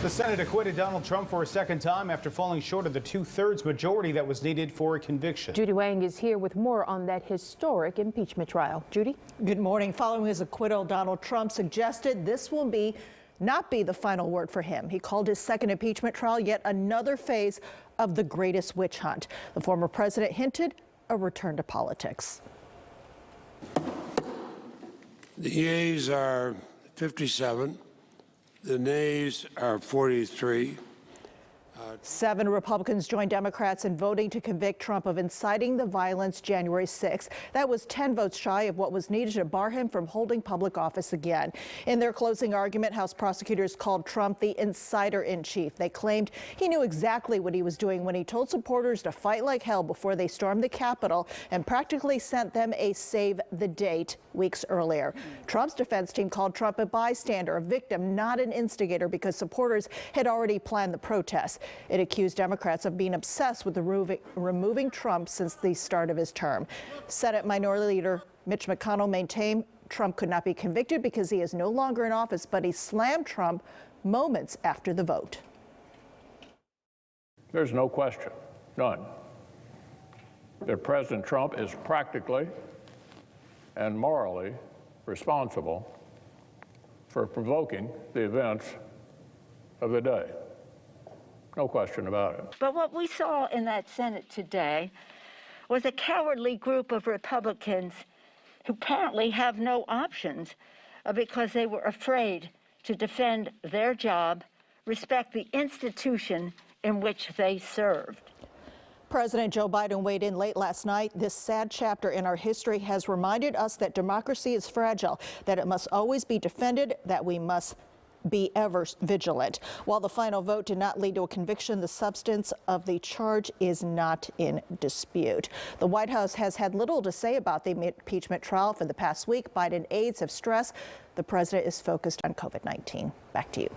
The Senate acquitted Donald Trump for a second time after falling short of the two-thirds majority that was needed for a conviction. Judy Wang is here with more on that historic impeachment trial. Judy? Good morning. Following his acquittal, Donald Trump suggested this will not be the final word for him. He called his second impeachment trial yet another phase of the greatest witch hunt. The former president hinted a return to politics. The yeas are 57. The nays are 43. 7 Republicans joined Democrats in voting to convict Trump of inciting the violence January 6th. That was 10 votes shy of what was needed to bar him from holding public office again. In their closing argument, House prosecutors called Trump the insider-in-chief. They claimed he knew exactly what he was doing when he told supporters to fight like hell before they stormed the Capitol and practically sent them a save the date weeks earlier. Trump's defense team called Trump a bystander, a victim, not an instigator, because supporters had already planned the protests. It accused Democrats of being obsessed with removing Trump since the start of his term. Senate Minority Leader Mitch McConnell maintained Trump could not be convicted because he is no longer in office, but he slammed Trump moments after the vote. There's no question, none, that President Trump is practically and morally responsible for provoking the events of the day. No question about it. But what we saw in that Senate today was a cowardly group of Republicans who apparently have no options because they were afraid to defend their job, respect the institution in which they served. President Joe Biden weighed in late last night. This sad chapter in our history has reminded us that democracy is fragile, that it must always be defended, that we must be ever vigilant. While the final vote did not lead to a conviction, the substance of the charge is not in dispute. The White House has had little to say about the impeachment trial for the past week. Biden aides have stressed the president is focused on COVID-19. Back to you.